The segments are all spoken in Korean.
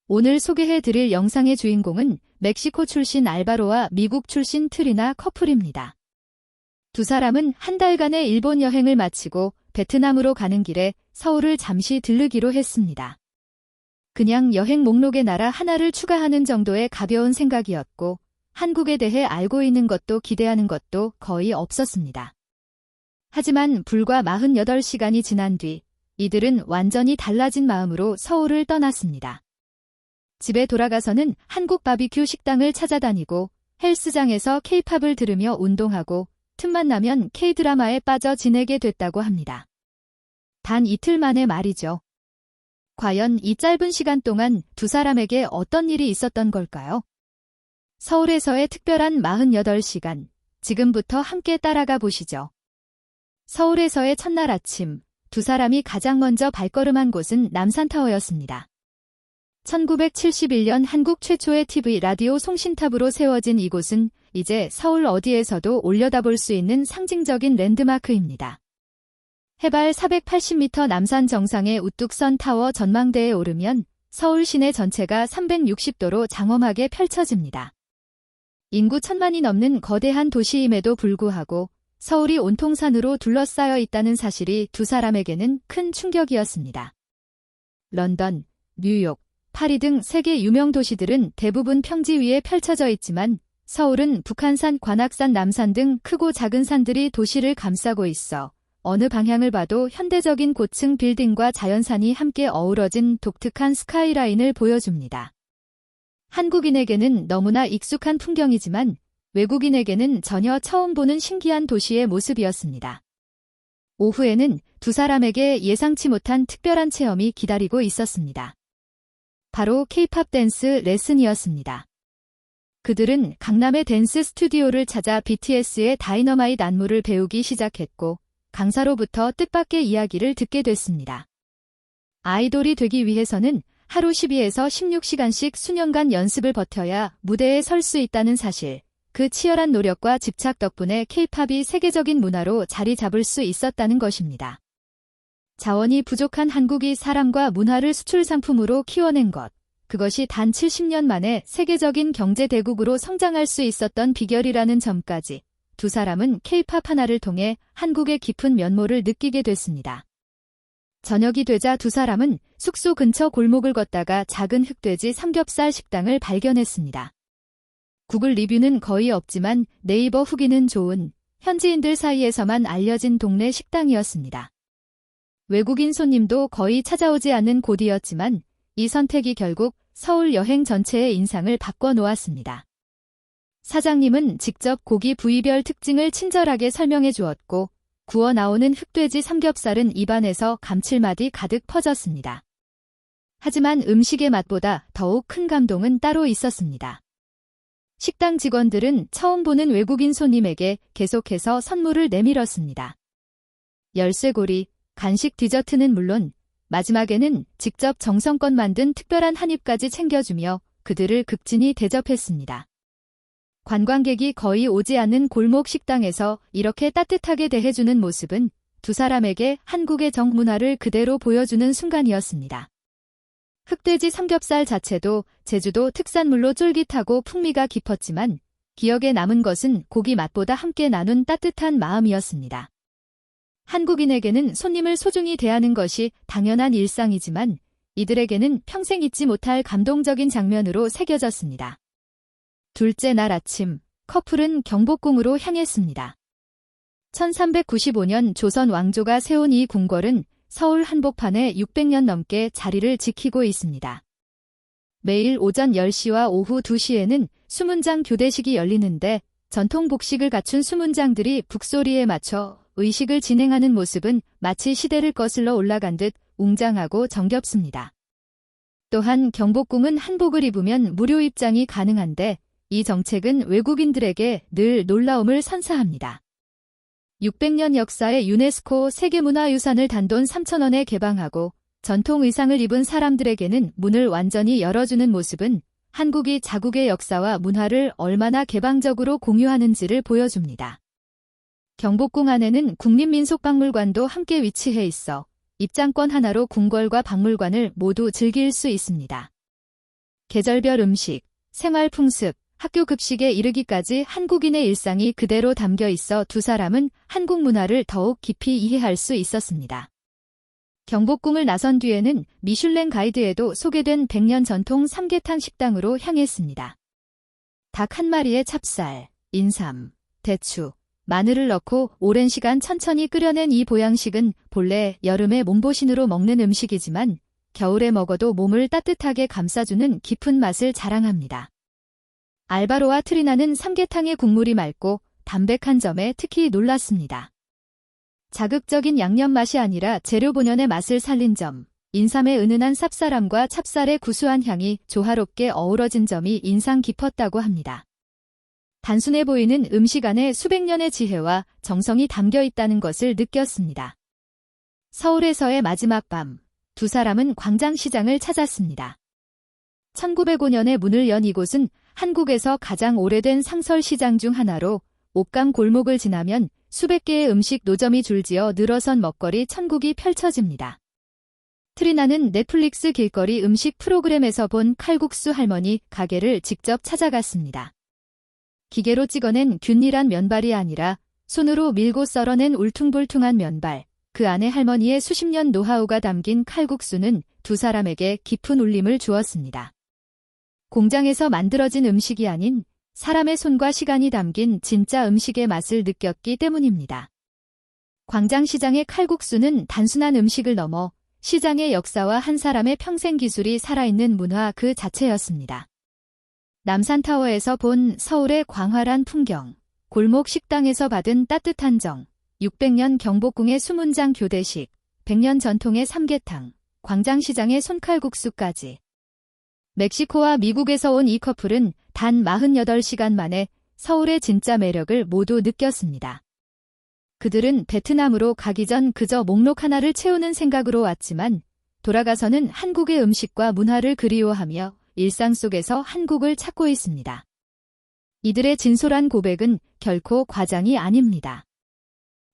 오늘 소개해드릴 영상의 주인공은 멕시코 출신 알바로와 미국 출신 트리나 커플입니다. 두 사람은 한 달간의 일본 여행을 마치고 베트남으로 가는 길에 서울을 잠시 들르기로 했습니다. 그냥 여행 목록에 나라 하나를 추가하는 정도의 가벼운 생각이었고 한국에 대해 알고 있는 것도 기대하는 것도 거의 없었습니다. 하지만 불과 48시간이 지난 뒤 이들은 완전히 달라진 마음으로 서울을 떠났습니다. 집에 돌아가서는 한국 바비큐 식당을 찾아다니고 헬스장에서 K-팝을 들으며 운동하고 틈만 나면 K-드라마에 빠져 지내게 됐다고 합니다. 단 이틀 만에 말이죠. 과연 이 짧은 시간 동안 두 사람에게 어떤 일이 있었던 걸까요? 서울에서의 특별한 48시간, 지금부터 함께 따라가 보시죠. 서울에서의 첫날 아침, 두 사람이 가장 먼저 발걸음한 곳은 남산타워였습니다. 1971년 한국 최초의 TV 라디오 송신탑으로 세워진 이곳은 이제 서울 어디에서도 올려다볼 수 있는 상징적인 랜드마크입니다. 해발 480m 남산 정상의 우뚝 선 타워 전망대에 오르면 서울 시내 전체가 360도로 장엄하게 펼쳐집니다. 인구 1000만이 넘는 거대한 도시임에도 불구하고 서울이 온통 산으로 둘러싸여 있다는 사실이 두 사람에게는 큰 충격이었습니다. 런던, 뉴욕, 파리 등 세계 유명 도시들은 대부분 평지 위에 펼쳐져 있지만 서울은 북한산, 관악산, 남산 등 크고 작은 산들이 도시를 감싸고 있어 어느 방향을 봐도 현대적인 고층 빌딩과 자연산이 함께 어우러진 독특한 스카이라인을 보여줍니다. 한국인에게는 너무나 익숙한 풍경이지만 외국인에게는 전혀 처음 보는 신기한 도시의 모습이었습니다. 오후에는 두 사람에게 예상치 못한 특별한 체험이 기다리고 있었습니다. 바로 K-팝 댄스 레슨이었습니다. 그들은 강남의 댄스 스튜디오를 찾아 BTS의 다이너마이트 안무를 배우기 시작했고 강사로부터 뜻밖의 이야기를 듣게 됐습니다. 아이돌이 되기 위해서는 하루 12에서 16시간씩 수년간 연습을 버텨야 무대에 설 수 있다는 사실, 그 치열한 노력과 집착 덕분에 K-팝이 세계적인 문화로 자리 잡을 수 있었다는 것입니다. 자원이 부족한 한국이 사람과 문화를 수출 상품으로 키워낸 것, 그것이 단 70년 만에 세계적인 경제 대국으로 성장할 수 있었던 비결이라는 점까지 두 사람은 K-팝 하나를 통해 한국의 깊은 면모를 느끼게 됐습니다. 저녁이 되자 두 사람은 숙소 근처 골목을 걷다가 작은 흑돼지 삼겹살 식당을 발견했습니다. 구글 리뷰는 거의 없지만 네이버 후기는 좋은 현지인들 사이에서만 알려진 동네 식당이었습니다. 외국인 손님도 거의 찾아오지 않는 곳이었지만 이 선택이 결국 서울 여행 전체의 인상을 바꿔놓았습니다. 사장님은 직접 고기 부위별 특징을 친절하게 설명해 주었고 구워 나오는 흑돼지 삼겹살은 입안에서 감칠맛이 가득 퍼졌습니다. 하지만 음식의 맛보다 더욱 큰 감동은 따로 있었습니다. 식당 직원들은 처음 보는 외국인 손님에게 계속해서 선물을 내밀었습니다. 열쇠고리, 간식 디저트는 물론 마지막에는 직접 정성껏 만든 특별한 한 입까지 챙겨주며 그들을 극진히 대접했습니다. 관광객이 거의 오지 않는 골목 식당에서 이렇게 따뜻하게 대해주는 모습은 두 사람에게 한국의 정문화를 그대로 보여주는 순간이었습니다. 흑돼지 삼겹살 자체도 제주도 특산물로 쫄깃하고 풍미가 깊었지만 기억에 남은 것은 고기 맛보다 함께 나눈 따뜻한 마음이었습니다. 한국인에게는 손님을 소중히 대하는 것이 당연한 일상이지만 이들에게는 평생 잊지 못할 감동적인 장면으로 새겨졌습니다. 둘째 날 아침, 커플은 경복궁으로 향했습니다. 1395년 조선 왕조가 세운 이 궁궐은 서울 한복판에 600년 넘게 자리를 지키고 있습니다. 매일 오전 10시와 오후 2시에는 수문장 교대식이 열리는데 전통 복식을 갖춘 수문장들이 북소리에 맞춰 의식을 진행하는 모습은 마치 시대를 거슬러 올라간 듯 웅장하고 정겹습니다. 또한 경복궁은 한복을 입으면 무료 입장이 가능한데 이 정책은 외국인들에게 늘 놀라움을 선사합니다. 600년 역사의 유네스코 세계문화유산을 단돈 3,000원에 개방하고 전통 의상을 입은 사람들에게는 문을 완전히 열어주는 모습은 한국이 자국의 역사와 문화를 얼마나 개방적으로 공유하는지를 보여줍니다. 경복궁 안에는 국립민속박물관도 함께 위치해 있어 입장권 하나로 궁궐과 박물관을 모두 즐길 수 있습니다. 계절별 음식, 생활 풍습, 학교 급식에 이르기까지 한국인의 일상이 그대로 담겨 있어 두 사람은 한국 문화를 더욱 깊이 이해할 수 있었습니다. 경복궁을 나선 뒤에는 미슐랭 가이드에도 소개된 100년 전통 삼계탕 식당으로 향했습니다. 닭 한 마리에 찹쌀, 인삼, 대추, 마늘을 넣고 오랜 시간 천천히 끓여낸 이 보양식은 본래 여름에 몸보신으로 먹는 음식이지만 겨울에 먹어도 몸을 따뜻하게 감싸주는 깊은 맛을 자랑합니다. 알바로와 트리나는 삼계탕의 국물이 맑고 담백한 점에 특히 놀랐습니다. 자극적인 양념 맛이 아니라 재료 본연의 맛을 살린 점, 인삼의 은은한 쌉쌀함과 찹쌀의 구수한 향이 조화롭게 어우러진 점이 인상 깊었다고 합니다. 단순해 보이는 음식 안에 수백 년의 지혜와 정성이 담겨 있다는 것을 느꼈습니다. 서울에서의 마지막 밤, 두 사람은 광장시장을 찾았습니다. 1905년에 문을 연 이곳은 한국에서 가장 오래된 상설시장 중 하나로 옥감 골목을 지나면 수백 개의 음식 노점이 줄지어 늘어선 먹거리 천국이 펼쳐집니다. 트리나는 넷플릭스 길거리 음식 프로그램에서 본 칼국수 할머니 가게를 직접 찾아갔습니다. 기계로 찍어낸 균일한 면발이 아니라 손으로 밀고 썰어낸 울퉁불퉁한 면발, 그 안에 할머니의 수십 년 노하우가 담긴 칼국수는 두 사람에게 깊은 울림을 주었습니다. 공장에서 만들어진 음식이 아닌 사람의 손과 시간이 담긴 진짜 음식의 맛을 느꼈기 때문입니다. 광장시장의 칼국수는 단순한 음식을 넘어 시장의 역사와 한 사람의 평생 기술이 살아있는 문화 그 자체였습니다. 남산타워에서 본 서울의 광활한 풍경, 골목 식당에서 받은 따뜻한 정, 600년 경복궁의 수문장 교대식, 100년 전통의 삼계탕, 광장시장의 손칼국수까지. 멕시코와 미국에서 온 이 커플은 단 48시간 만에 서울의 진짜 매력을 모두 느꼈습니다. 그들은 베트남으로 가기 전 그저 목록 하나를 채우는 생각으로 왔지만 돌아가서는 한국의 음식과 문화를 그리워하며 일상 속에서 한국을 찾고 있습니다. 이들의 진솔한 고백은 결코 과장이 아닙니다.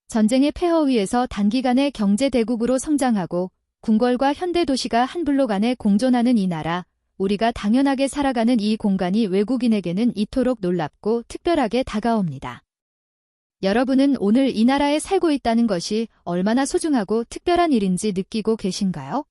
전쟁의 폐허 위에서 단기간에 경제대국으로 성장하고 궁궐과 현대도시가 한 블록 안에 공존하는 이 나라, 우리가 당연하게 살아가는 이 공간이 외국인에게는 이토록 놀랍고 특별하게 다가옵니다. 여러분은 오늘 이 나라에 살고 있다는 것이 얼마나 소중하고 특별한 일인지 느끼고 계신가요?